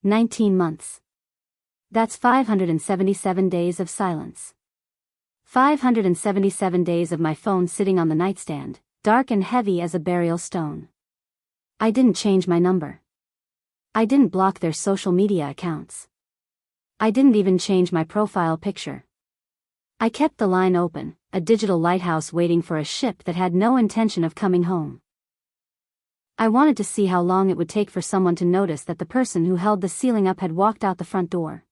19 months. That's 577 days of silence. 577 days of my phone sitting on the nightstand, dark and heavy as a burial stone. I didn't change my number. I didn't block their social media accounts. I didn't even change my profile picture. I kept the line open, a digital lighthouse waiting for a ship that had no intention of coming home. I wanted to see how long it would take for someone to notice that the person who held the ceiling up had walked out the front door.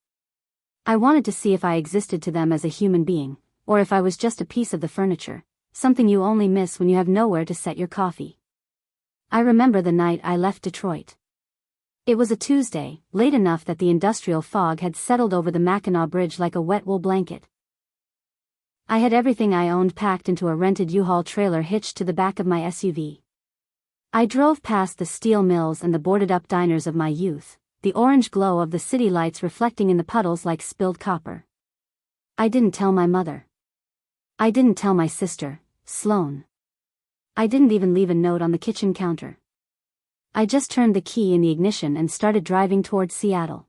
I wanted to see if I existed to them as a human being, or if I was just a piece of the furniture, something you only miss when you have nowhere to set your coffee. I remember the night I left Detroit. It was a Tuesday, late enough that the industrial fog had settled over the Mackinac Bridge like a wet wool blanket. I had everything I owned packed into a rented U-Haul trailer hitched to the back of my SUV. I drove past the steel mills and the boarded-up diners of my youth, the orange glow of the city lights reflecting in the puddles like spilled copper. I didn't tell my mother. I didn't tell my sister, Sloane. I didn't even leave a note on the kitchen counter. I just turned the key in the ignition and started driving towards Seattle.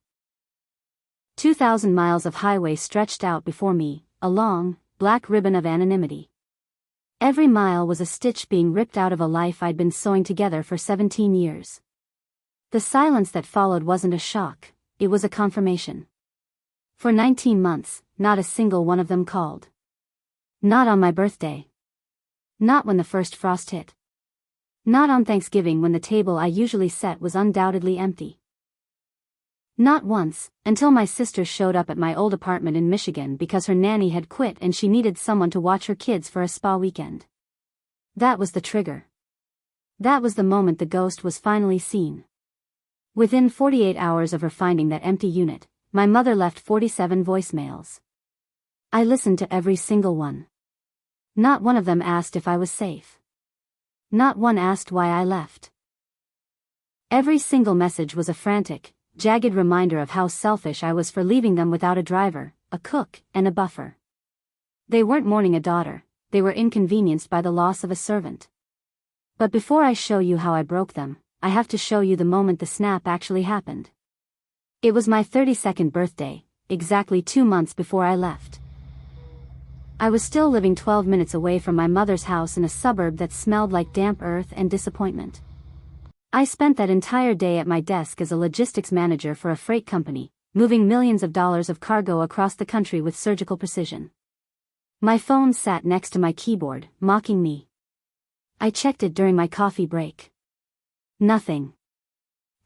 2,000 miles of highway stretched out before me, a long, black ribbon of anonymity. Every mile was a stitch being ripped out of a life I'd been sewing together for 17 years. The silence that followed wasn't a shock, it was a confirmation. For 19 months, not a single one of them called. Not on my birthday. Not when the first frost hit. Not on Thanksgiving when the table I usually set was undoubtedly empty. Not once, until my sister showed up at my old apartment in Michigan because her nanny had quit and she needed someone to watch her kids for a spa weekend. That was the trigger. That was the moment the ghost was finally seen. Within 48 hours of her finding that empty unit, my mother left 47 voicemails. I listened to every single one. Not one of them asked if I was safe. Not one asked why I left. Every single message was a frantic, jagged reminder of how selfish I was for leaving them without a driver, a cook, and a buffer. They weren't mourning a daughter, they were inconvenienced by the loss of a servant. But before I show you how I broke them, I have to show you the moment the snap actually happened. It was my 32nd birthday, exactly 2 months before I left. I was still living 12 minutes away from my mother's house in a suburb that smelled like damp earth and disappointment. I spent that entire day at my desk as a logistics manager for a freight company, moving millions of dollars of cargo across the country with surgical precision. My phone sat next to my keyboard, mocking me. I checked it during my coffee break. Nothing.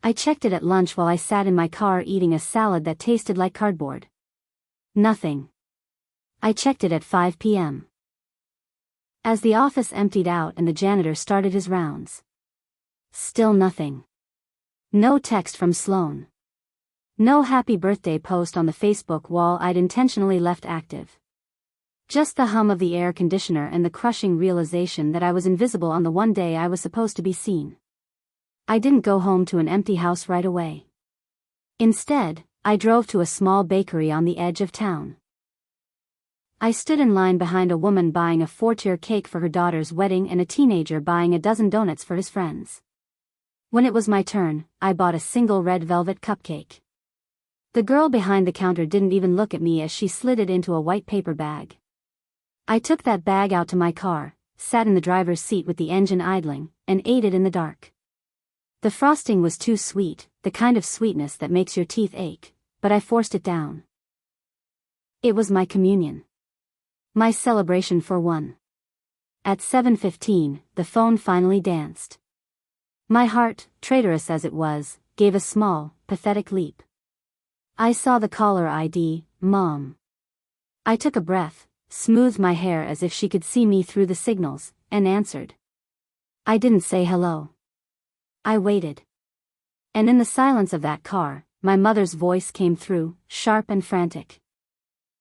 I checked it at lunch while I sat in my car eating a salad that tasted like cardboard. Nothing. I checked it at 5 p.m. As the office emptied out and the janitor started his rounds. Still nothing. No text from Sloane. No happy birthday post on the Facebook wall I'd intentionally left active. Just the hum of the air conditioner and the crushing realization that I was invisible on the one day I was supposed to be seen. I didn't go home to an empty house right away. Instead, I drove to a small bakery on the edge of town. I stood in line behind a woman buying a 4-tier cake for her daughter's wedding and a teenager buying a dozen donuts for his friends. When it was my turn, I bought a single red velvet cupcake. The girl behind the counter didn't even look at me as she slid it into a white paper bag. I took that bag out to my car, sat in the driver's seat with the engine idling, and ate it in the dark. The frosting was too sweet, the kind of sweetness that makes your teeth ache, but I forced it down. It was my communion. My celebration for one. At 7:15, the phone finally danced. My heart, traitorous as it was, gave a small, pathetic leap. I saw the caller ID, Mom. I took a breath, smoothed my hair as if she could see me through the signals, and answered. I didn't say hello. I waited. And in the silence of that car, my mother's voice came through, sharp and frantic.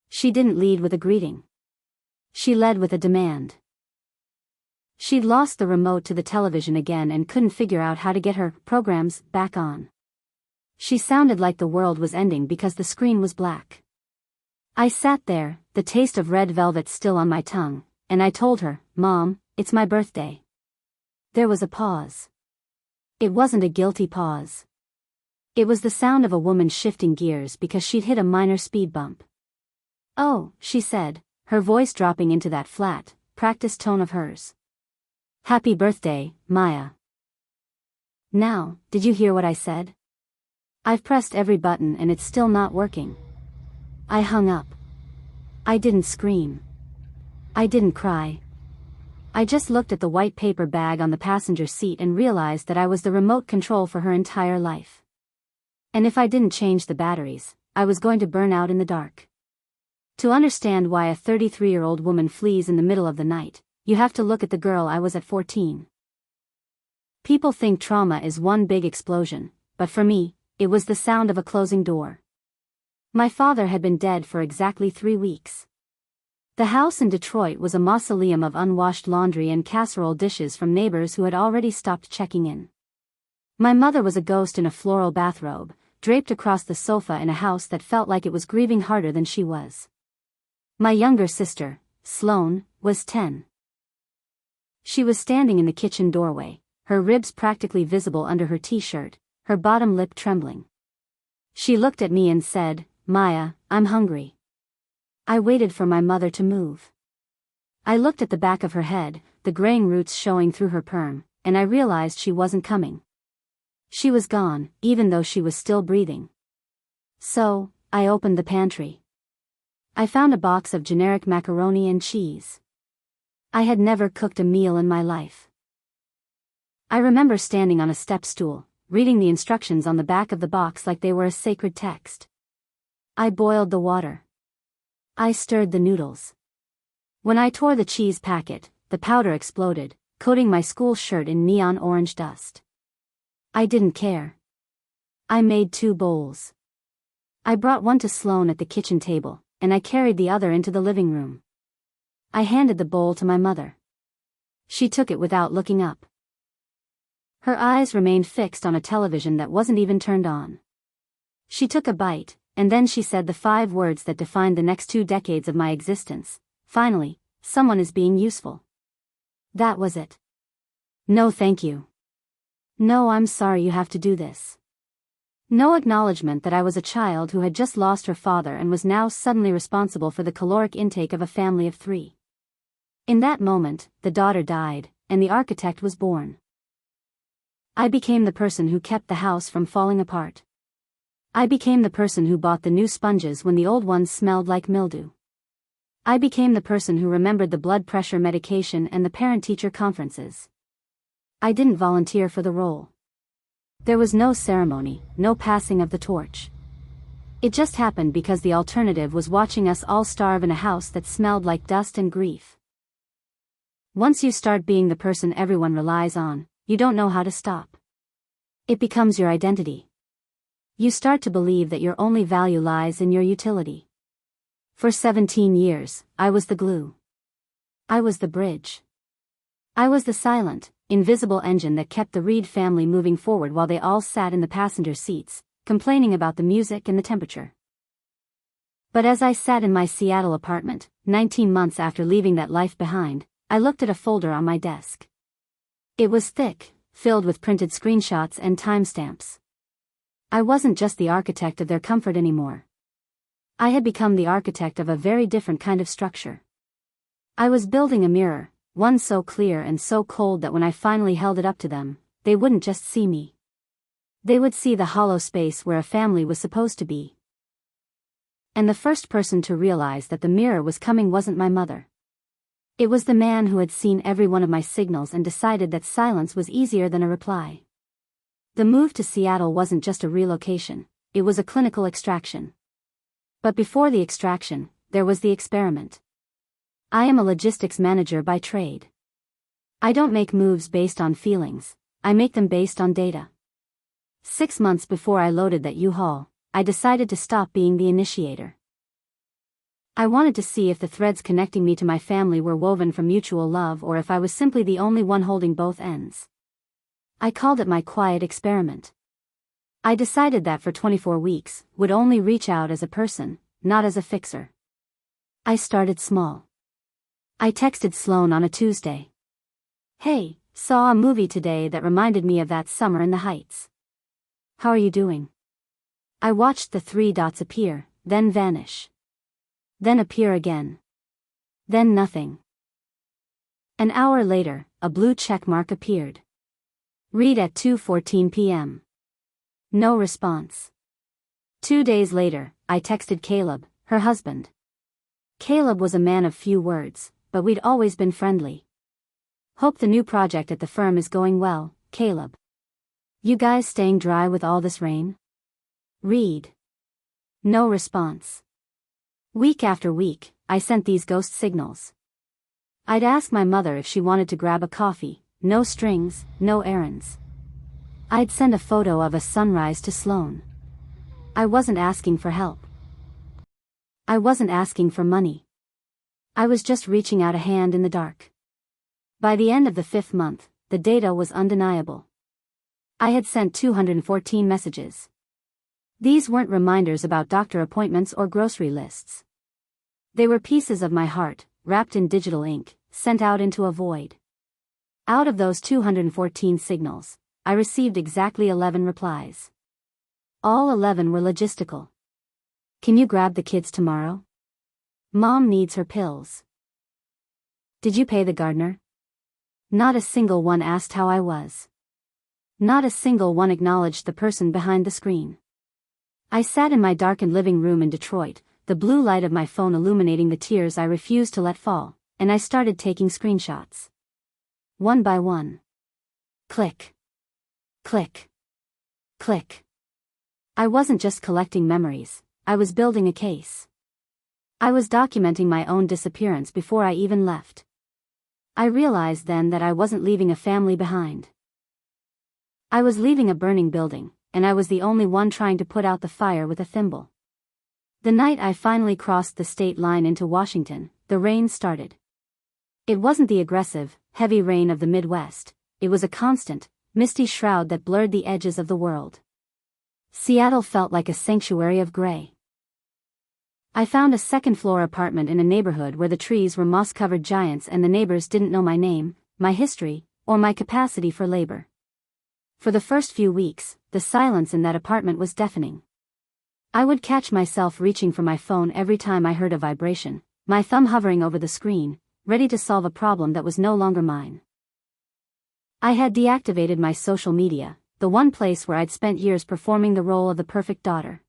She didn't lead with a greeting. She led with a demand. She'd lost the remote to the television again and couldn't figure out how to get her programs back on. She sounded like the world was ending because the screen was black. I sat there, the taste of red velvet still on my tongue, and I told her, Mom, it's my birthday. There was a pause. It wasn't a guilty pause. It was the sound of a woman shifting gears because she'd hit a minor speed bump. "Oh," she said, her voice dropping into that flat, practiced tone of hers. "Happy birthday, Maya." Now, did you hear what I said? I've pressed every button and it's still not working. I hung up. I didn't scream. I didn't cry. I just looked at the white paper bag on the passenger seat and realized that I was the remote control for her entire life. And if I didn't change the batteries, I was going to burn out in the dark. To understand why a 33-year-old woman flees in the middle of the night, you have to look at the girl I was at 14. People think trauma is one big explosion, but for me, it was the sound of a closing door. My father had been dead for exactly 3 weeks. The house in Detroit was a mausoleum of unwashed laundry and casserole dishes from neighbors who had already stopped checking in. My mother was a ghost in a floral bathrobe, draped across the sofa in a house that felt like it was grieving harder than she was. My younger sister, Sloane, was 10. She was standing in the kitchen doorway, her ribs practically visible under her t-shirt, her bottom lip trembling. She looked at me and said, "Maya, I'm hungry." I waited for my mother to move. I looked at the back of her head, the graying roots showing through her perm, and I realized she wasn't coming. She was gone, even though she was still breathing. So, I opened the pantry. I found a box of generic macaroni and cheese. I had never cooked a meal in my life. I remember standing on a step stool, reading the instructions on the back of the box like they were a sacred text. I boiled the water. I stirred the noodles. When I tore the cheese packet, the powder exploded, coating my school shirt in neon orange dust. I didn't care. I made 2 bowls. I brought one to Sloane at the kitchen table, and I carried the other into the living room. I handed the bowl to my mother. She took it without looking up. Her eyes remained fixed on a television that wasn't even turned on. She took a bite, and then she said the 5 words that defined the next 2 decades of my existence. "Finally, someone is being useful." That was it. No thank you. No I'm sorry you have to do this. No acknowledgement that I was a child who had just lost her father and was now suddenly responsible for the caloric intake of a family of 3. In that moment, the daughter died, and the architect was born. I became the person who kept the house from falling apart. I became the person who bought the new sponges when the old ones smelled like mildew. I became the person who remembered the blood pressure medication and the parent-teacher conferences. I didn't volunteer for the role. There was no ceremony, no passing of the torch. It just happened because the alternative was watching us all starve in a house that smelled like dust and grief. Once you start being the person everyone relies on, you don't know how to stop. It becomes your identity. You start to believe that your only value lies in your utility. For 17 years, I was the glue. I was the bridge. I was the silent, invisible engine that kept the Reed family moving forward while they all sat in the passenger seats, complaining about the music and the temperature. But as I sat in my Seattle apartment, 19 months after leaving that life behind, I looked at a folder on my desk. It was thick, filled with printed screenshots and timestamps. I wasn't just the architect of their comfort anymore. I had become the architect of a very different kind of structure. I was building a mirror, one so clear and so cold that when I finally held it up to them, they wouldn't just see me. They would see the hollow space where a family was supposed to be. And the first person to realize that the mirror was coming wasn't my mother. It was the man who had seen every one of my signals and decided that silence was easier than a reply. The move to Seattle wasn't just a relocation, it was a clinical extraction. But before the extraction, there was the experiment. I am a logistics manager by trade. I don't make moves based on feelings, I make them based on data. 6 months before I loaded that U-Haul, I decided to stop being the initiator. I wanted to see if the threads connecting me to my family were woven from mutual love or if I was simply the only one holding both ends. I called it my quiet experiment. I decided that for 24 weeks, would only reach out as a person, not as a fixer. I started small. I texted Sloane on a Tuesday. "Hey, saw a movie today that reminded me of that summer in the Heights. How are you doing?" I watched the 3 dots appear, then vanish. Then appear again. Then nothing. An hour later, a blue check mark appeared. Read at 2:14 p.m. No response. 2 days later, I texted Caleb, her husband. Caleb was a man of few words, but we'd always been friendly. Hope the new project at the firm is going well, Caleb. You guys staying dry with all this rain? Read. No response. Week after week, I sent these ghost signals. I'd ask my mother if she wanted to grab a coffee, no strings, no errands. I'd send a photo of a sunrise to Sloan. I wasn't asking for help. I wasn't asking for money. I was just reaching out a hand in the dark. By the end of the 5th month, the data was undeniable. I had sent 214 messages. These weren't reminders about doctor appointments or grocery lists. They were pieces of my heart, wrapped in digital ink, sent out into a void. Out of those 214 signals, I received exactly 11 replies. All 11 were logistical. Can you grab the kids tomorrow? Mom needs her pills. Did you pay the gardener? Not a single one asked how I was. Not a single one acknowledged the person behind the screen. I sat in my darkened living room in Detroit, the blue light of my phone illuminating the tears I refused to let fall, and I started taking screenshots. One by one. Click. Click. Click. I wasn't just collecting memories, I was building a case. I was documenting my own disappearance before I even left. I realized then that I wasn't leaving a family behind. I was leaving a burning building, and I was the only one trying to put out the fire with a thimble. The night I finally crossed the state line into Washington, the rain started. It wasn't the aggressive, heavy rain of the Midwest, it was a constant, misty shroud that blurred the edges of the world. Seattle felt like a sanctuary of gray. I found a second-floor apartment in a neighborhood where the trees were moss-covered giants and the neighbors didn't know my name, my history, or my capacity for labor. For the first few weeks, the silence in that apartment was deafening. I would catch myself reaching for my phone every time I heard a vibration, my thumb hovering over the screen, ready to solve a problem that was no longer mine. I had deactivated my social media, the one place where I'd spent years performing the role of the perfect daughter.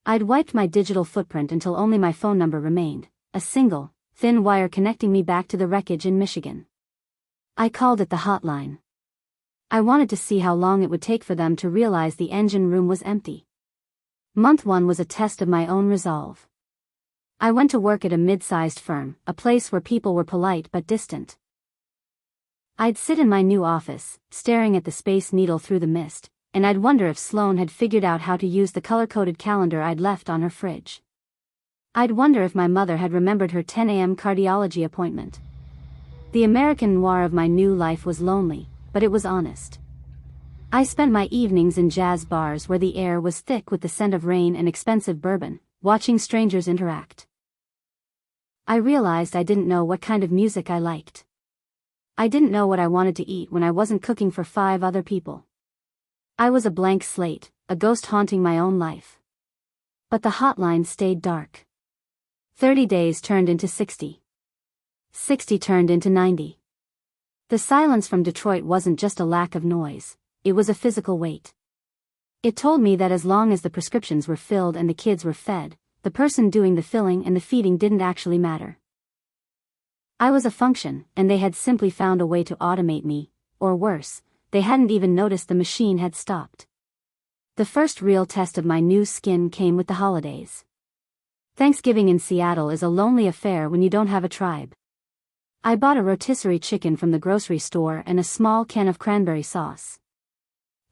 I'd wiped my digital footprint until only my phone number remained, a single, thin wire connecting me back to the wreckage in Michigan. I called it the hotline. I wanted to see how long it would take for them to realize the engine room was empty. Month 1 was a test of my own resolve. I went to work at a mid-sized firm, a place where people were polite but distant. I'd sit in my new office, staring at the Space Needle through the mist, and I'd wonder if Sloan had figured out how to use the color-coded calendar I'd left on her fridge. I'd wonder if my mother had remembered her 10 a.m. cardiology appointment. The American noir of my new life was lonely, but it was honest. I spent my evenings in jazz bars where the air was thick with the scent of rain and expensive bourbon, watching strangers interact. I realized I didn't know what kind of music I liked. I didn't know what I wanted to eat when I wasn't cooking for 5 other people. I was a blank slate, a ghost haunting my own life. But the hotline stayed dark. 30 days turned into 60. 60 turned into 90. The silence from Detroit wasn't just a lack of noise, it was a physical weight. It told me that as long as the prescriptions were filled and the kids were fed, the person doing the filling and the feeding didn't actually matter. I was a function, and they had simply found a way to automate me, or worse, they hadn't even noticed the machine had stopped. The first real test of my new skin came with the holidays. Thanksgiving in Seattle is a lonely affair when you don't have a tribe. I bought a rotisserie chicken from the grocery store and a small can of cranberry sauce.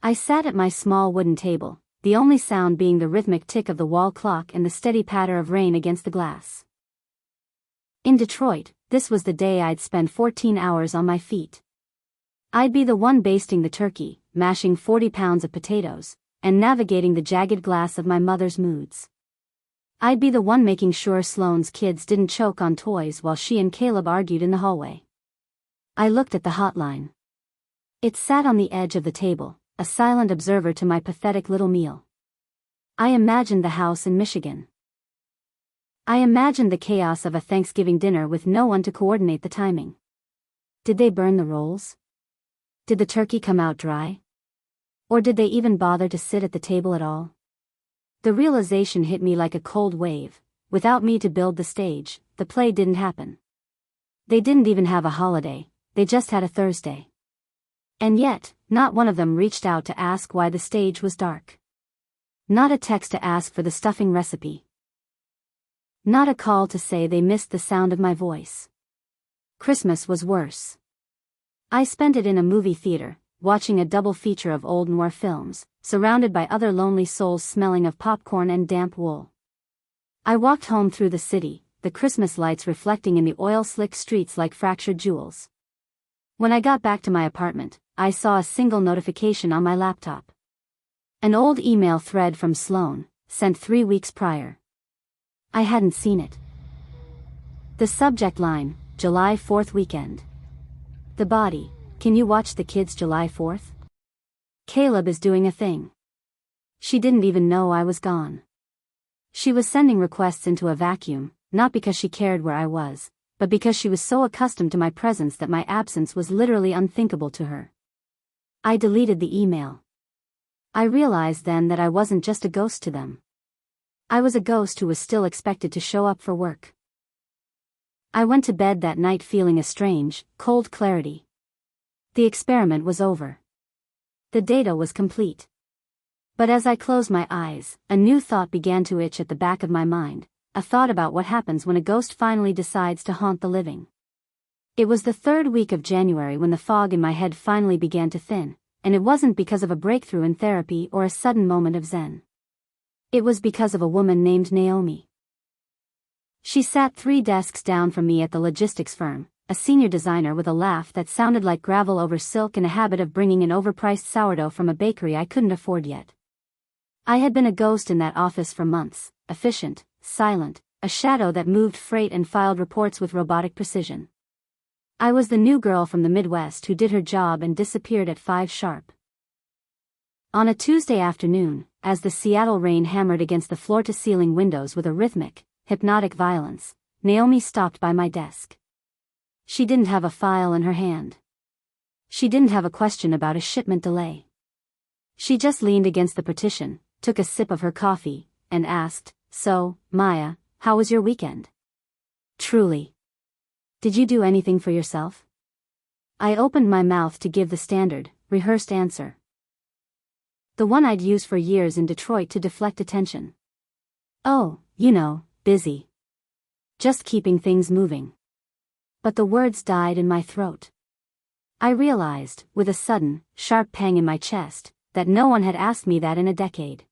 I sat at my small wooden table, the only sound being the rhythmic tick of the wall clock and the steady patter of rain against the glass. In Detroit, this was the day I'd spend 14 hours on my feet. I'd be the one basting the turkey, mashing 40 pounds of potatoes, and navigating the jagged glass of my mother's moods. I'd be the one making sure Sloane's kids didn't choke on toys while she and Caleb argued in the hallway. I looked at the hotline. It sat on the edge of the table, a silent observer to my pathetic little meal. I imagined the house in Michigan. I imagined the chaos of a Thanksgiving dinner with no one to coordinate the timing. Did they burn the rolls? Did the turkey come out dry? Or did they even bother to sit at the table at all? The realization hit me like a cold wave. Without me to build the stage, the play didn't happen. They didn't even have a holiday, they just had a Thursday. And yet, not one of them reached out to ask why the stage was dark. Not a text to ask for the stuffing recipe. Not a call to say they missed the sound of my voice. Christmas was worse. I spent it in a movie theater, watching a double feature of old Noir films, surrounded by other lonely souls smelling of popcorn and damp wool. I walked home through the city, the Christmas lights reflecting in the oil-slick streets like fractured jewels. When I got back to my apartment, I saw a single notification on my laptop. An old email thread from Sloan, sent 3 weeks prior. I hadn't seen it. The subject line, July 4th weekend. The body, can you watch the kids July 4th? Caleb is doing a thing. She didn't even know I was gone. She was sending requests into a vacuum, not because she cared where I was, but because she was so accustomed to my presence that my absence was literally unthinkable to her. I deleted the email. I realized then that I wasn't just a ghost to them. I was a ghost who was still expected to show up for work. I went to bed that night feeling a strange, cold clarity. The experiment was over. The data was complete. But as I closed my eyes, a new thought began to itch at the back of my mind, a thought about what happens when a ghost finally decides to haunt the living. It was the 3rd week of January when the fog in my head finally began to thin, and it wasn't because of a breakthrough in therapy or a sudden moment of zen. It was because of a woman named Naomi. She sat 3 desks down from me at the logistics firm, a senior designer with a laugh that sounded like gravel over silk and a habit of bringing in overpriced sourdough from a bakery I couldn't afford yet. I had been a ghost in that office for months, efficient, silent, a shadow that moved freight and filed reports with robotic precision. I was the new girl from the Midwest who did her job and disappeared at 5 sharp. On a Tuesday afternoon, as the Seattle rain hammered against the floor-to-ceiling windows with a rhythmic, hypnotic violence, Naomi stopped by my desk. She didn't have a file in her hand. She didn't have a question about a shipment delay. She just leaned against the partition, took a sip of her coffee, and asked, "So, Maya, how was your weekend?" Truly. Did you do anything for yourself? I opened my mouth to give the standard, rehearsed answer. The one I'd used for years in Detroit to deflect attention. Oh, you know, busy. Just keeping things moving. But the words died in my throat. I realized, with a sudden, sharp pang in my chest, that no one had asked me that in a decade.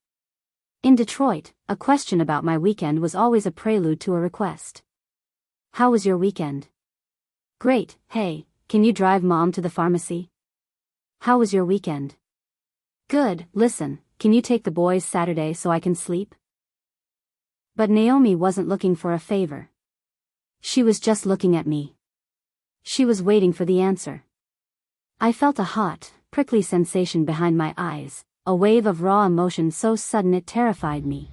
In Detroit, a question about my weekend was always a prelude to a request. How was your weekend? Great, hey, can you drive Mom to the pharmacy? How was your weekend? Good, listen, can you take the boys Saturday so I can sleep? But Naomi wasn't looking for a favor. She was just looking at me. She was waiting for the answer. I felt a hot, prickly sensation behind my eyes, a wave of raw emotion so sudden it terrified me.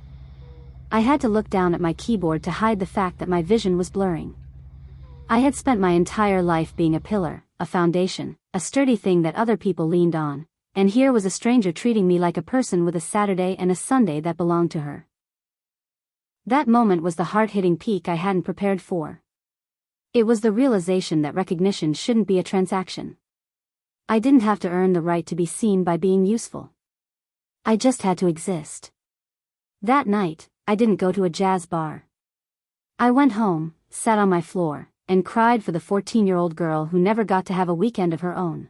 I had to look down at my keyboard to hide the fact that my vision was blurring. I had spent my entire life being a pillar, a foundation, a sturdy thing that other people leaned on, and here was a stranger treating me like a person with a Saturday and a Sunday that belonged to her. That moment was the heart-hitting peak I hadn't prepared for. It was the realization that recognition shouldn't be a transaction. I didn't have to earn the right to be seen by being useful. I just had to exist. That night, I didn't go to a jazz bar. I went home, sat on my floor, and cried for the 14-year-old girl who never got to have a weekend of her own.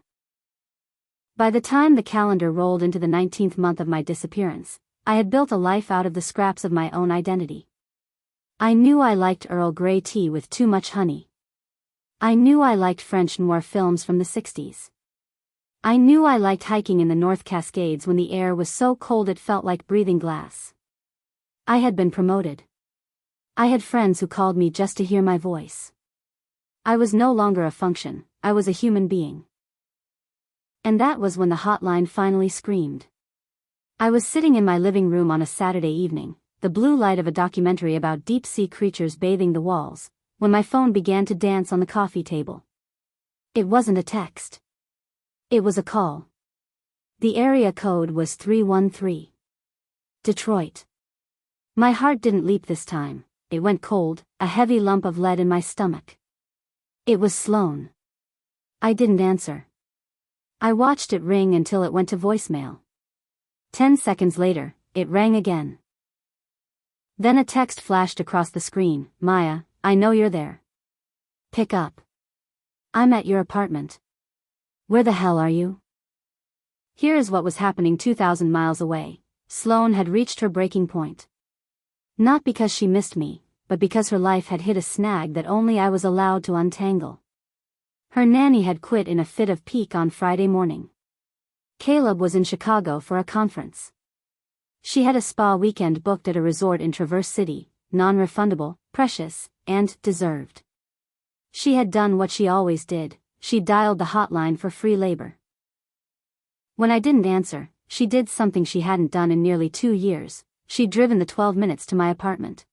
By the time the calendar rolled into the 19th month of my disappearance, I had built a life out of the scraps of my own identity. I knew I liked Earl Grey tea with too much honey. I knew I liked French noir films from the 60s. I knew I liked hiking in the North Cascades when the air was so cold it felt like breathing glass. I had been promoted. I had friends who called me just to hear my voice. I was no longer a function, I was a human being. And that was when the hotline finally screamed. I was sitting in my living room on a Saturday evening, the blue light of a documentary about deep-sea creatures bathing the walls, when my phone began to dance on the coffee table. It wasn't a text. It was a call. The area code was 313. Detroit. My heart didn't leap this time, it went cold, a heavy lump of lead in my stomach. It was Sloan. I didn't answer. I watched it ring until it went to voicemail. 10 seconds later, it rang again. Then a text flashed across the screen. Maya, I know you're there. Pick up. I'm at your apartment. Where the hell are you? Here is what was happening 2,000 miles away. Sloan had reached her breaking point. Not because she missed me, but because her life had hit a snag that only I was allowed to untangle. Her nanny had quit in a fit of pique on Friday morning. Caleb was in Chicago for a conference. She had a spa weekend booked at a resort in Traverse City, non-refundable, precious, and deserved. She had done what she always did, she dialed the hotline for free labor. When I didn't answer, she did something she hadn't done in nearly 2 years, she'd driven the 12 minutes to my apartment.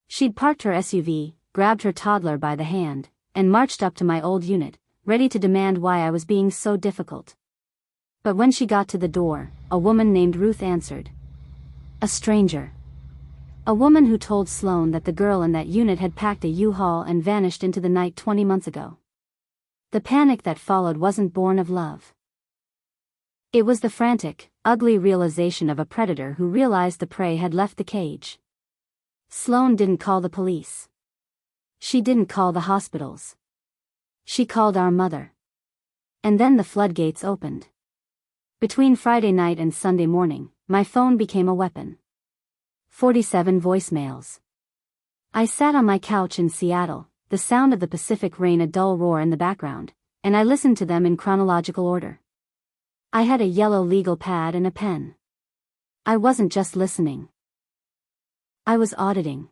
She'd parked her SUV, grabbed her toddler by the hand, and marched up to my old unit, ready to demand why I was being so difficult. But when she got to the door, a woman named Ruth answered. A stranger. A woman who told Sloan that the girl in that unit had packed a U-Haul and vanished into the night 20 months ago. The panic that followed wasn't born of love. It was the frantic, ugly realization of a predator who realized the prey had left the cage. Sloan didn't call the police. She didn't call the hospitals. She called our mother. And then the floodgates opened. Between Friday night and Sunday morning, my phone became a weapon. 47 voicemails. I sat on my couch in Seattle, the sound of the Pacific rain a dull roar in the background, and I listened to them in chronological order. I had a yellow legal pad and a pen. I wasn't just listening. I was auditing.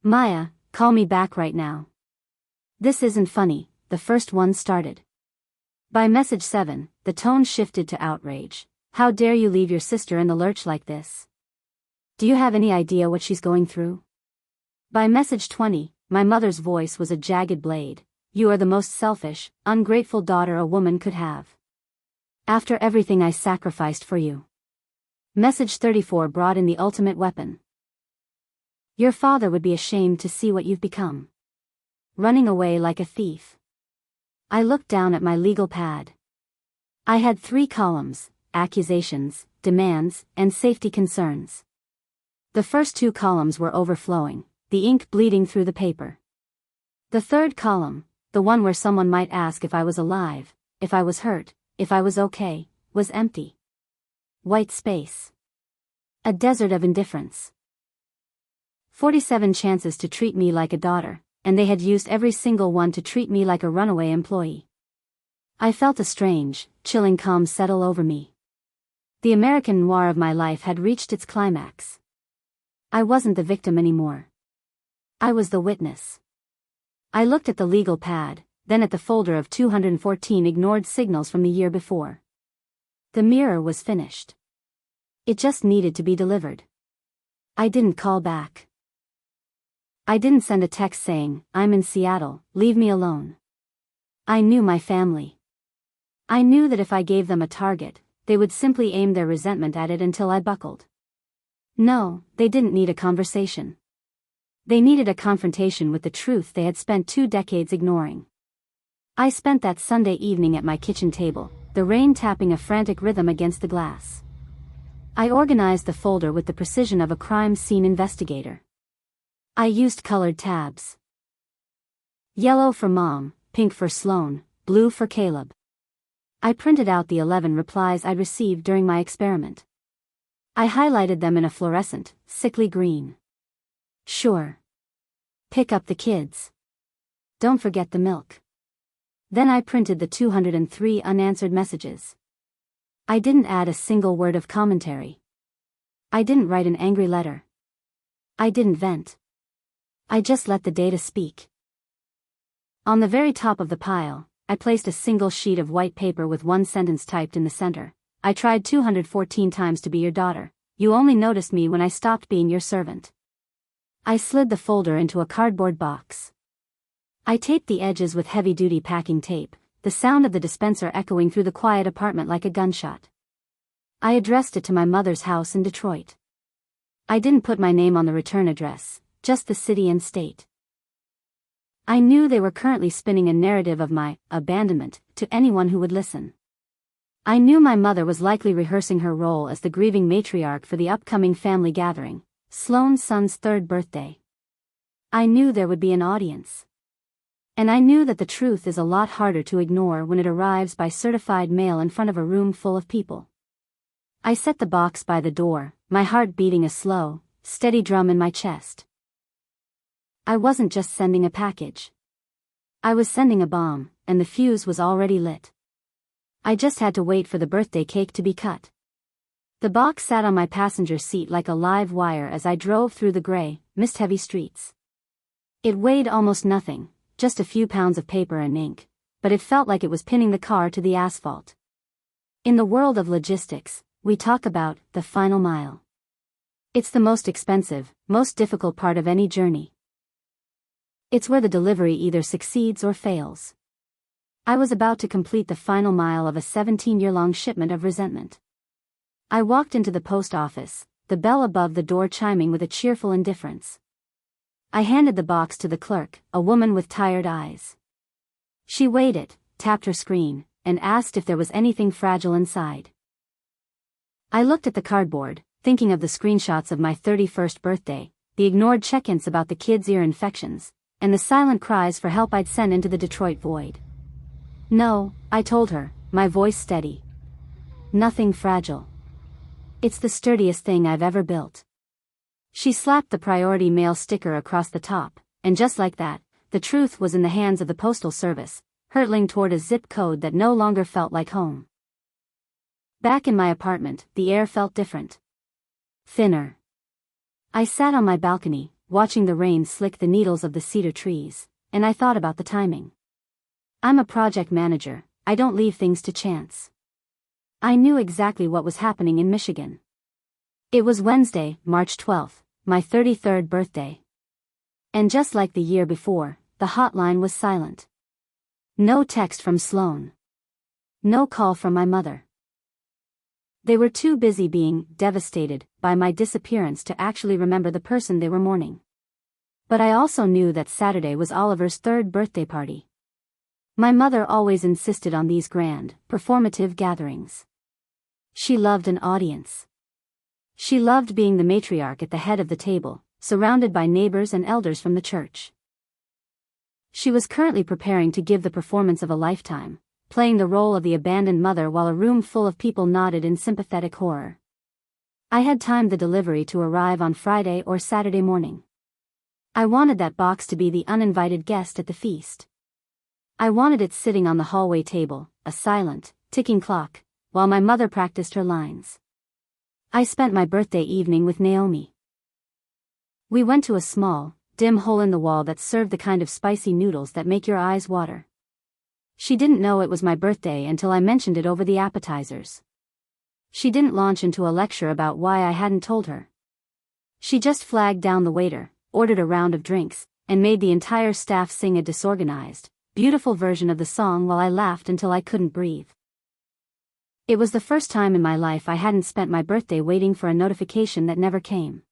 Maya, call me back right now. This isn't funny, the first one started. By message 7, the tone shifted to outrage. How dare you leave your sister in the lurch like this? Do you have any idea what she's going through? By message 20, my mother's voice was a jagged blade. You are the most selfish, ungrateful daughter a woman could have. After everything I sacrificed for you. Message 34 brought in the ultimate weapon. Your father would be ashamed to see what you've become. Running away like a thief. I looked down at my legal pad. I had 3 columns, accusations, demands, and safety concerns. The first 2 columns were overflowing, the ink bleeding through the paper. The third column, the one where someone might ask if I was alive, if I was hurt, if I was okay, was empty. White space. A desert of indifference. 47 chances to treat me like a daughter, and they had used every single one to treat me like a runaway employee. I felt a strange, chilling calm settle over me. The American noir of my life had reached its climax. I wasn't the victim anymore. I was the witness. I looked at the legal pad, then at the folder of 214 ignored signals from the year before. The mirror was finished. It just needed to be delivered. I didn't call back. I didn't send a text saying, I'm in Seattle, leave me alone. I knew my family. I knew that if I gave them a target, they would simply aim their resentment at it until I buckled. No, they didn't need a conversation. They needed a confrontation with the truth they had spent 2 decades ignoring. I spent that Sunday evening at my kitchen table, the rain tapping a frantic rhythm against the glass. I organized the folder with the precision of a crime scene investigator. I used colored tabs. Yellow for Mom, pink for Sloan, blue for Caleb. I printed out the 11 replies I'd received during my experiment. I highlighted them in a fluorescent, sickly green. Sure. Pick up the kids. Don't forget the milk. Then I printed the 203 unanswered messages. I didn't add a single word of commentary. I didn't write an angry letter. I didn't vent. I just let the data speak. On the very top of the pile, I placed a single sheet of white paper with one sentence typed in the center. I tried 214 times to be your daughter. You only noticed me when I stopped being your servant. I slid the folder into a cardboard box. I taped the edges with heavy-duty packing tape, the sound of the dispenser echoing through the quiet apartment like a gunshot. I addressed it to my mother's house in Detroit. I didn't put my name on the return address, just the city and state. I knew they were currently spinning a narrative of my abandonment to anyone who would listen. I knew my mother was likely rehearsing her role as the grieving matriarch for the upcoming family gathering, Sloane's son's 3rd birthday. I knew there would be an audience. And I knew that the truth is a lot harder to ignore when it arrives by certified mail in front of a room full of people. I set the box by the door, my heart beating a slow, steady drum in my chest. I wasn't just sending a package. I was sending a bomb, and the fuse was already lit. I just had to wait for the birthday cake to be cut. The box sat on my passenger seat like a live wire as I drove through the gray, mist-heavy streets. It weighed almost nothing, just a few pounds of paper and ink, but it felt like it was pinning the car to the asphalt. In the world of logistics, we talk about the final mile. It's the most expensive, most difficult part of any journey. It's where the delivery either succeeds or fails. I was about to complete the final mile of a 17-year-long shipment of resentment. I walked into the post office, the bell above the door chiming with a cheerful indifference. I handed the box to the clerk, a woman with tired eyes. She weighed it, tapped her screen, and asked if there was anything fragile inside. I looked at the cardboard, thinking of the screenshots of my 31st birthday, the ignored check-ins about the kids' ear infections, and the silent cries for help I'd sent into the Detroit void. No, I told her, my voice steady. Nothing fragile. It's the sturdiest thing I've ever built. She slapped the priority mail sticker across the top, and just like that, the truth was in the hands of the postal service, hurtling toward a zip code that no longer felt like home. Back in my apartment, the air felt different. Thinner. I sat on my balcony, watching the rain slick the needles of the cedar trees, and I thought about the timing. I'm a project manager, I don't leave things to chance. I knew exactly what was happening in Michigan. It was Wednesday, March 12th, my 33rd birthday. And just like the year before, the hotline was silent. No text from Sloane. No call from my mother. They were too busy being devastated by my disappearance to actually remember the person they were mourning. But I also knew that Saturday was Oliver's 3rd birthday party. My mother always insisted on these grand, performative gatherings. She loved an audience. She loved being the matriarch at the head of the table, surrounded by neighbors and elders from the church. She was currently preparing to give the performance of a lifetime, playing the role of the abandoned mother while a room full of people nodded in sympathetic horror. I had timed the delivery to arrive on Friday or Saturday morning. I wanted that box to be the uninvited guest at the feast. I wanted it sitting on the hallway table, a silent, ticking clock, while my mother practiced her lines. I spent my birthday evening with Naomi. We went to a small, dim hole in the wall that served the kind of spicy noodles that make your eyes water. She didn't know it was my birthday until I mentioned it over the appetizers. She didn't launch into a lecture about why I hadn't told her. She just flagged down the waiter, ordered a round of drinks, and made the entire staff sing a disorganized, beautiful version of the song while I laughed until I couldn't breathe. It was the first time in my life I hadn't spent my birthday waiting for a notification that never came.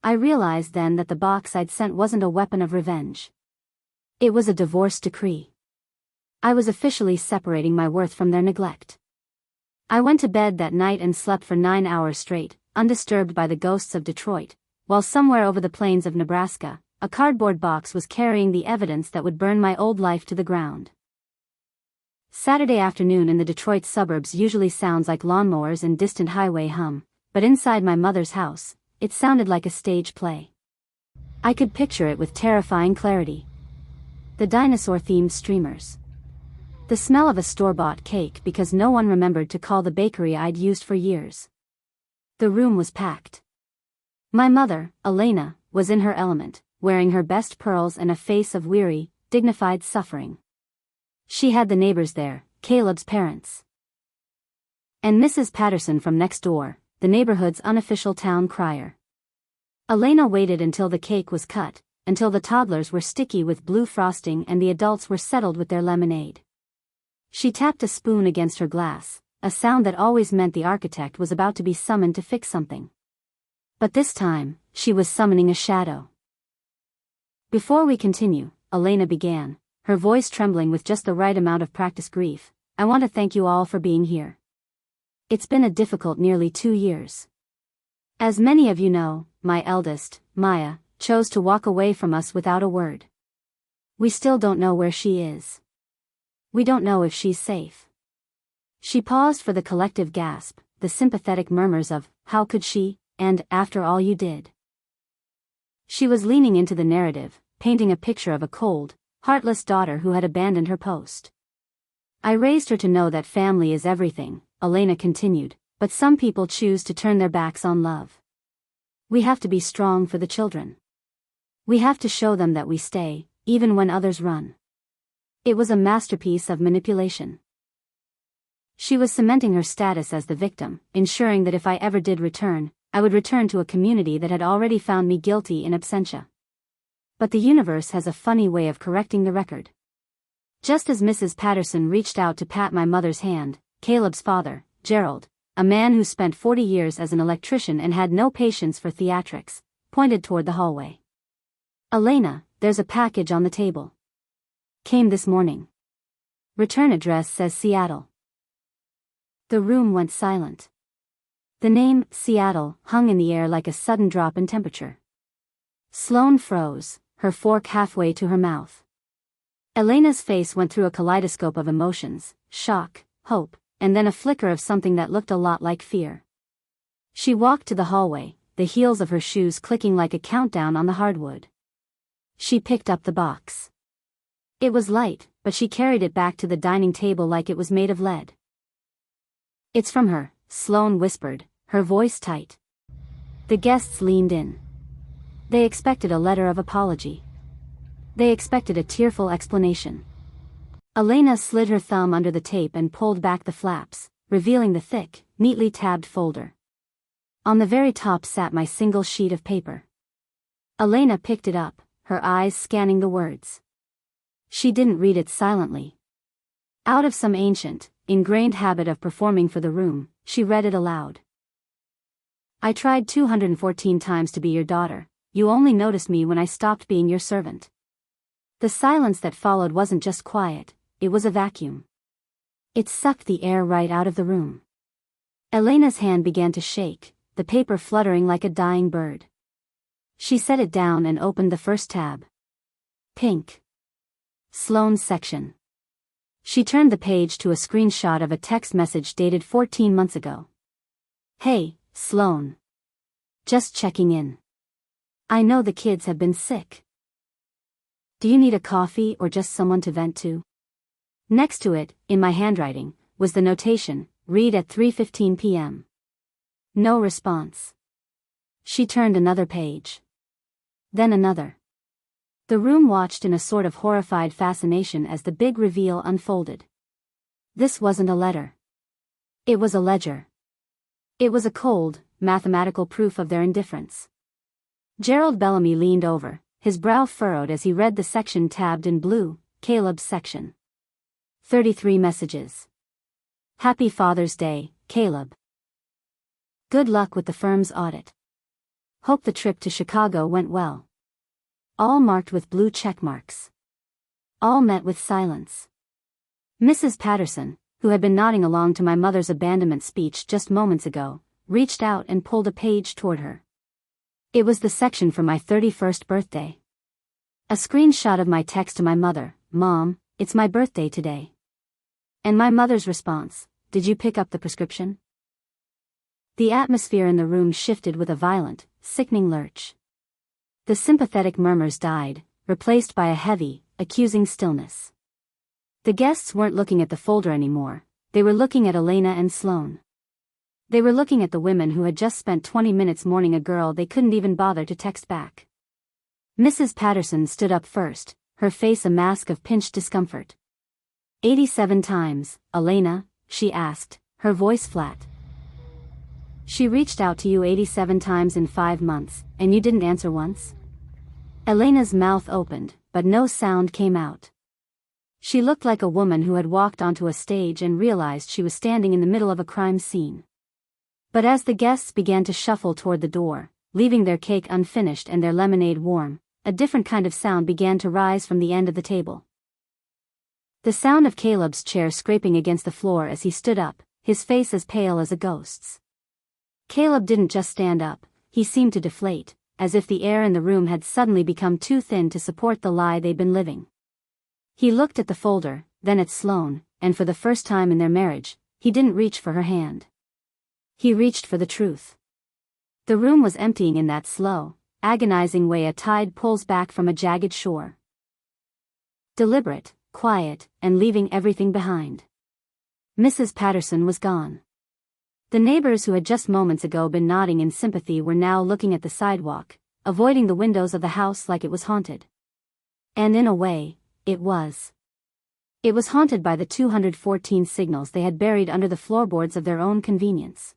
I realized then that the box I'd sent wasn't a weapon of revenge. It was a divorce decree. I was officially separating my worth from their neglect. I went to bed that night and slept for 9 hours straight, undisturbed by the ghosts of Detroit, while somewhere over the plains of Nebraska, a cardboard box was carrying the evidence that would burn my old life to the ground. Saturday afternoon in the Detroit suburbs usually sounds like lawnmowers and distant highway hum, but inside my mother's house, it sounded like a stage play. I could picture it with terrifying clarity. The dinosaur-themed streamers. The smell of a store-bought cake because no one remembered to call the bakery I'd used for years. The room was packed. My mother, Elena, was in her element, wearing her best pearls and a face of weary, dignified suffering. She had the neighbors there, Caleb's parents. And Mrs. Patterson from next door, the neighborhood's unofficial town crier. Elena waited until the cake was cut, until the toddlers were sticky with blue frosting and the adults were settled with their lemonade. She tapped a spoon against her glass, a sound that always meant the architect was about to be summoned to fix something. But this time, she was summoning a shadow. Before we continue, Elena began, her voice trembling with just the right amount of practiced grief, I want to thank you all for being here. It's been a difficult nearly 2 years. As many of you know, my eldest, Maya, chose to walk away from us without a word. We still don't know where she is. We don't know if she's safe. She paused for the collective gasp, the sympathetic murmurs of, how could she, and, after all you did. She was leaning into the narrative, painting a picture of a cold, heartless daughter who had abandoned her post. I raised her to know that family is everything, Elena continued, but some people choose to turn their backs on love. We have to be strong for the children. We have to show them that we stay, even when others run. It was a masterpiece of manipulation. She was cementing her status as the victim, ensuring that if I ever did return, I would return to a community that had already found me guilty in absentia. But the universe has a funny way of correcting the record. Just as Mrs. Patterson reached out to pat my mother's hand, Caleb's father, Gerald, a man who spent 40 years as an electrician and had no patience for theatrics, pointed toward the hallway. Elena, there's a package on the table. Came this morning. Return address says Seattle. The room went silent. The name, Seattle, hung in the air like a sudden drop in temperature. Sloane froze, her fork halfway to her mouth. Elena's face went through a kaleidoscope of emotions, shock, hope, and then a flicker of something that looked a lot like fear. She walked to the hallway, the heels of her shoes clicking like a countdown on the hardwood. She picked up the box. It was light, but she carried it back to the dining table like it was made of lead. It's from her, Sloane whispered, her voice tight. The guests leaned in. They expected a letter of apology. They expected a tearful explanation. Elena slid her thumb under the tape and pulled back the flaps, revealing the thick, neatly tabbed folder. On the very top sat my single sheet of paper. Elena picked it up, her eyes scanning the words. She didn't read it silently. Out of some ancient, ingrained habit of performing for the room, she read it aloud. I tried 214 times to be your daughter, you only noticed me when I stopped being your servant. The silence that followed wasn't just quiet, it was a vacuum. It sucked the air right out of the room. Elena's hand began to shake, the paper fluttering like a dying bird. She set it down and opened the first tab. Pink. Sloane's section. She turned the page to a screenshot of a text message dated 14 months ago. Hey, Sloane. Just checking in. I know the kids have been sick. Do you need a coffee or just someone to vent to? Next to it, in my handwriting, was the notation, read at 3:15 p.m. No response. She turned another page. Then another. The room watched in a sort of horrified fascination as the big reveal unfolded. This wasn't a letter. It was a ledger. It was a cold, mathematical proof of their indifference. Gerald Bellamy leaned over, his brow furrowed as he read the section tabbed in blue, Caleb's section. 33 messages. Happy Father's Day, Caleb. Good luck with the firm's audit. Hope the trip to Chicago went well. All marked with blue check marks. All met with silence. Mrs. Patterson, who had been nodding along to my mother's abandonment speech just moments ago, reached out and pulled a page toward her. It was the section for my 31st birthday. A screenshot of my text to my mother, Mom, it's my birthday today. And my mother's response, did you pick up the prescription? The atmosphere in the room shifted with a violent, sickening lurch. The sympathetic murmurs died, replaced by a heavy, accusing stillness. The guests weren't looking at the folder anymore, they were looking at Elena and Sloane. They were looking at the women who had just spent 20 minutes mourning a girl they couldn't even bother to text back. Mrs. Patterson stood up first, her face a mask of pinched discomfort. 87 times, Elena, she asked, her voice flat. She reached out to you 87 times in 5 months, and you didn't answer once? Elena's mouth opened, but no sound came out. She looked like a woman who had walked onto a stage and realized she was standing in the middle of a crime scene. But as the guests began to shuffle toward the door, leaving their cake unfinished and their lemonade warm, a different kind of sound began to rise from the end of the table. The sound of Caleb's chair scraping against the floor as he stood up, his face as pale as a ghost's. Caleb didn't just stand up, he seemed to deflate, as if the air in the room had suddenly become too thin to support the lie they'd been living. He looked at the folder, then at Sloane, and for the first time in their marriage, he didn't reach for her hand. He reached for the truth. The room was emptying in that slow, agonizing way a tide pulls back from a jagged shore. Deliberate, quiet, and leaving everything behind. Mrs. Patterson was gone. The neighbors who had just moments ago been nodding in sympathy were now looking at the sidewalk, avoiding the windows of the house like it was haunted. And in a way, it was. It was haunted by the 214 signals they had buried under the floorboards of their own convenience.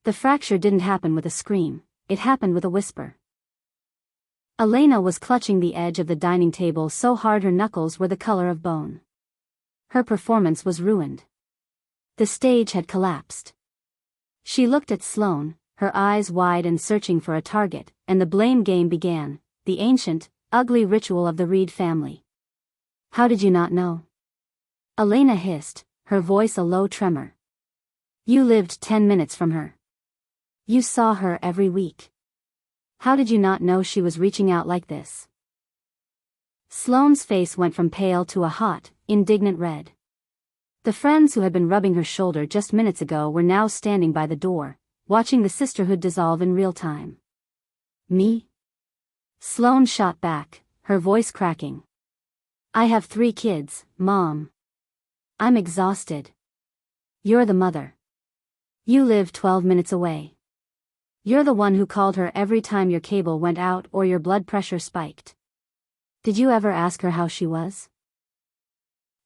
The fracture didn't happen with a scream, it happened with a whisper. Elena was clutching the edge of the dining table so hard her knuckles were the color of bone. Her performance was ruined. The stage had collapsed. She looked at Sloane, her eyes wide and searching for a target, and the blame game began, the ancient, ugly ritual of the Reed family. How did you not know? Elena hissed, her voice a low tremor. You lived 10 minutes from her. You saw her every week. How did you not know she was reaching out like this? Sloane's face went from pale to a hot, indignant red. The friends who had been rubbing her shoulder just minutes ago were now standing by the door, watching the sisterhood dissolve in real time. Me? Sloane shot back, her voice cracking. I have 3 kids, Mom. I'm exhausted. You're the mother. You live 12 minutes away. You're the one who called her every time your cable went out or your blood pressure spiked. Did you ever ask her how she was?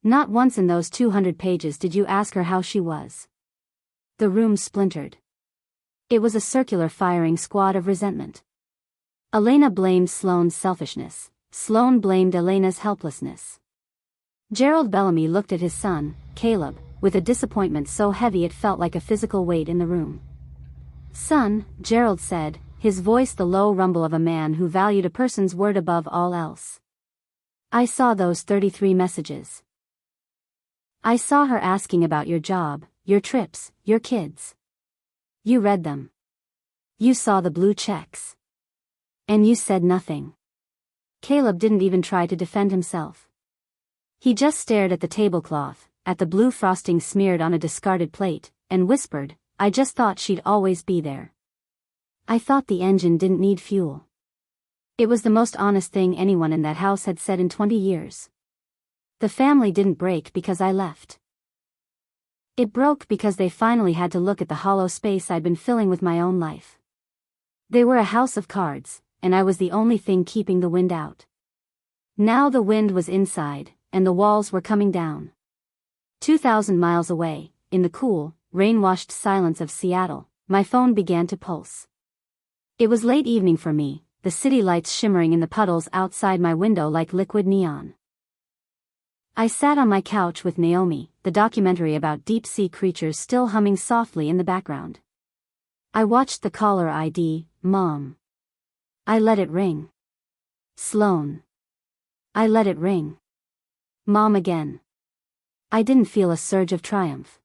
Not once in those 200 pages did you ask her how she was. The room splintered. It was a circular firing squad of resentment. Elena blamed Sloane's selfishness. Sloane blamed Elena's helplessness. Gerald Bellamy looked at his son, Caleb, with a disappointment so heavy it felt like a physical weight in the room. Son, Gerald said, his voice the low rumble of a man who valued a person's word above all else. I saw those 33 messages. I saw her asking about your job, your trips, your kids. You read them. You saw the blue checks. And you said nothing. Caleb didn't even try to defend himself. He just stared at the tablecloth, at the blue frosting smeared on a discarded plate, and whispered, I just thought she'd always be there. I thought the engine didn't need fuel. It was the most honest thing anyone in that house had said in 20 years. The family didn't break because I left. It broke because they finally had to look at the hollow space I'd been filling with my own life. They were a house of cards, and I was the only thing keeping the wind out. Now the wind was inside, and the walls were coming down. 2,000 miles away, in the cool, rain-washed silence of Seattle, my phone began to pulse. It was late evening for me, the city lights shimmering in the puddles outside my window like liquid neon. I sat on my couch with Naomi, the documentary about deep-sea creatures still humming softly in the background. I watched the caller ID, Mom. I let it ring. Sloane. I let it ring. Mom again. I didn't feel a surge of triumph.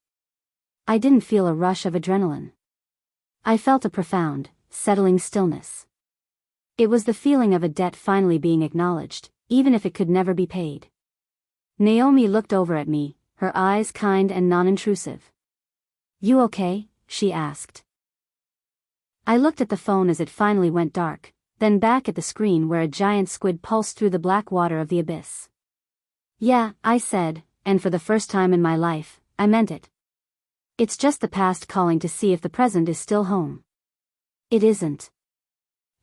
I didn't feel a rush of adrenaline. I felt a profound, settling stillness. It was the feeling of a debt finally being acknowledged, even if it could never be paid. Naomi looked over at me, her eyes kind and non-intrusive. You okay? She asked. I looked at the phone as it finally went dark, then back at the screen where a giant squid pulsed through the black water of the abyss. Yeah, I said, and for the first time in my life, I meant it. It's just the past calling to see if the present is still home. It isn't.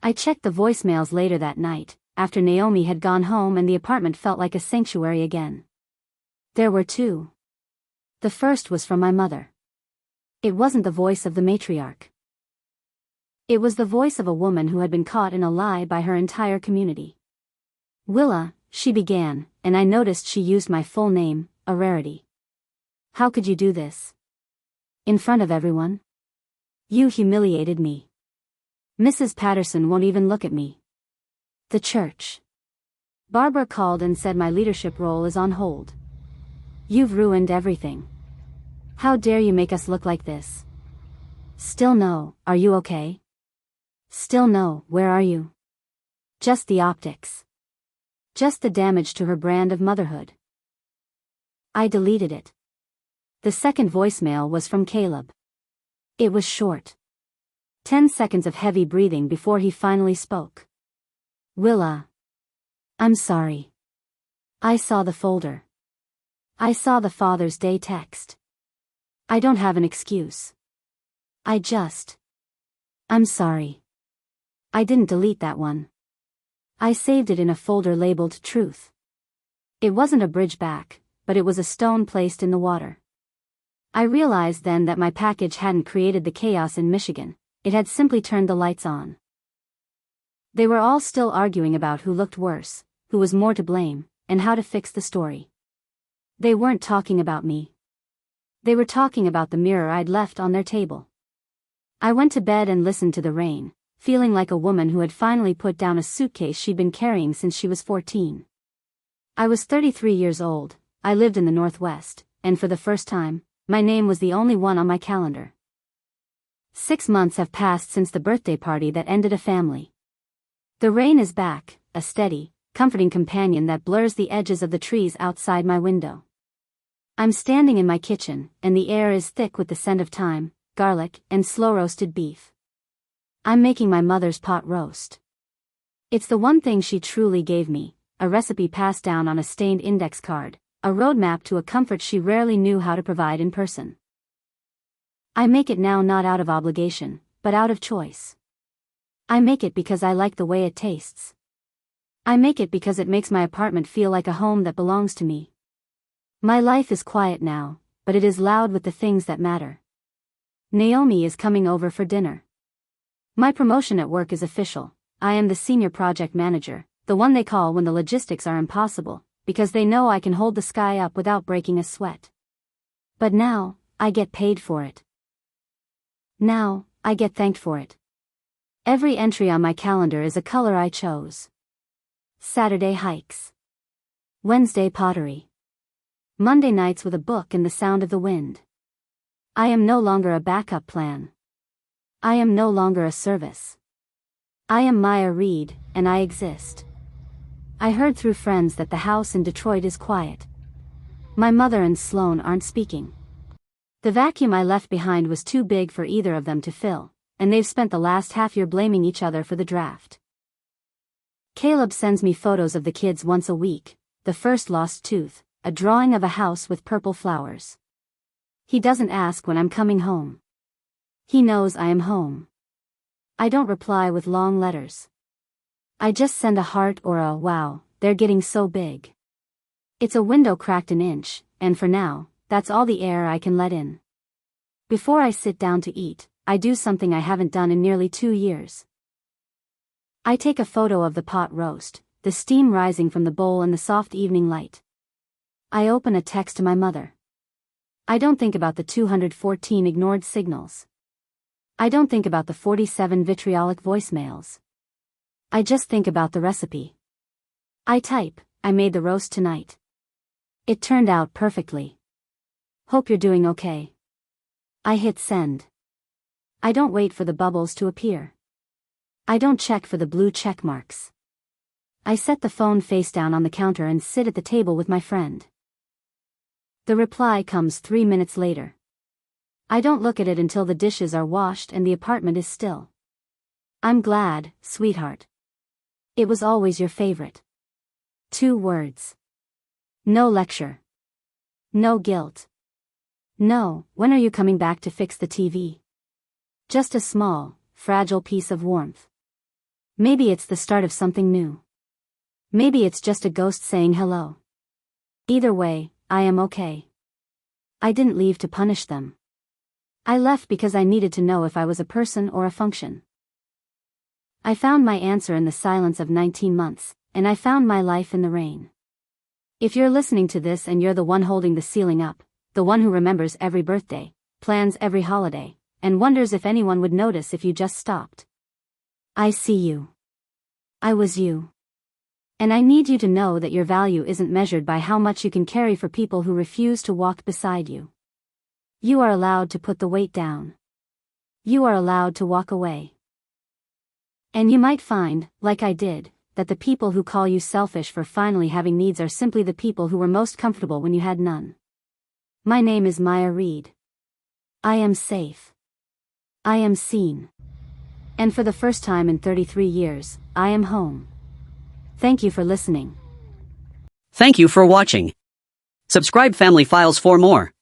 I checked the voicemails later that night, after Naomi had gone home and the apartment felt like a sanctuary again. There were 2. The first was from my mother. It wasn't the voice of the matriarch. It was the voice of a woman who had been caught in a lie by her entire community. Willa, she began, and I noticed she used my full name, a rarity. How could you do this? In front of everyone? You humiliated me. Mrs. Patterson won't even look at me. The church. Barbara called and said my leadership role is on hold. You've ruined everything. How dare you make us look like this? Still no, are you okay? Still no, where are you? Just the optics. Just the damage to her brand of motherhood. I deleted it. The second voicemail was from Caleb. It was short. 10 seconds of heavy breathing before he finally spoke. Willa. I'm sorry. I saw the folder. I saw the Father's Day text. I don't have an excuse. I'm sorry. I didn't delete that one. I saved it in a folder labeled Truth. It wasn't a bridge back, but it was a stone placed in the water. I realized then that my package hadn't created the chaos in Michigan, it had simply turned the lights on. They were all still arguing about who looked worse, who was more to blame, and how to fix the story. They weren't talking about me. They were talking about the mirror I'd left on their table. I went to bed and listened to the rain, feeling like a woman who had finally put down a suitcase she'd been carrying since she was 14. I was 33 years old, I lived in the Northwest, and for the first time, my name was the only one on my calendar. 6 months have passed since the birthday party that ended a family. The rain is back, a steady, comforting companion that blurs the edges of the trees outside my window. I'm standing in my kitchen, and the air is thick with the scent of thyme, garlic, and slow-roasted beef. I'm making my mother's pot roast. It's the one thing she truly gave me, a recipe passed down on a stained index card, a roadmap to a comfort she rarely knew how to provide in person. I make it now not out of obligation, but out of choice. I make it because I like the way it tastes. I make it because it makes my apartment feel like a home that belongs to me. My life is quiet now, but it is loud with the things that matter. Naomi is coming over for dinner. My promotion at work is official. I am the senior project manager, the one they call when the logistics are impossible, because they know I can hold the sky up without breaking a sweat. But now, I get paid for it. Now, I get thanked for it. Every entry on my calendar is a color I chose. Saturday hikes. Wednesday pottery. Monday nights with a book and the sound of the wind. I am no longer a backup plan. I am no longer a service. I am Maya Reed, and I exist. I heard through friends that the house in Detroit is quiet. My mother and Sloan aren't speaking. The vacuum I left behind was too big for either of them to fill, and they've spent the last half-year blaming each other for the draft. Caleb sends me photos of the kids once a week, the first lost tooth, a drawing of a house with purple flowers. He doesn't ask when I'm coming home. He knows I am home. I don't reply with long letters. I just send a heart or a wow, they're getting so big. It's a window cracked an inch, and for now, that's all the air I can let in. Before I sit down to eat, I do something I haven't done in nearly 2 years. I take a photo of the pot roast, the steam rising from the bowl in the soft evening light. I open a text to my mother. I don't think about the 214 ignored signals. I don't think about the 47 vitriolic voicemails. I just think about the recipe. I type, I made the roast tonight. It turned out perfectly. Hope you're doing okay. I hit send. I don't wait for the bubbles to appear. I don't check for the blue check marks. I set the phone face down on the counter and sit at the table with my friend. The reply comes 3 minutes later. I don't look at it until the dishes are washed and the apartment is still. I'm glad, sweetheart. It was always your favorite. 2 words. No lecture. No guilt. No, when are you coming back to fix the TV? Just a small, fragile piece of warmth. Maybe it's the start of something new. Maybe it's just a ghost saying hello. Either way, I am okay. I didn't leave to punish them. I left because I needed to know if I was a person or a function. I found my answer in the silence of 19 months, and I found my life in the rain. If you're listening to this and you're the one holding the ceiling up, the one who remembers every birthday, plans every holiday, and wonders if anyone would notice if you just stopped, I see you. I was you. And I need you to know that your value isn't measured by how much you can carry for people who refuse to walk beside you. You are allowed to put the weight down. You are allowed to walk away. And you might find, like I did, that the people who call you selfish for finally having needs are simply the people who were most comfortable when you had none. My name is Maya Reed. I am safe. I am seen. And for the first time in 33 years, I am home. Thank you for listening. Thank you for watching. Subscribe Family Files for more.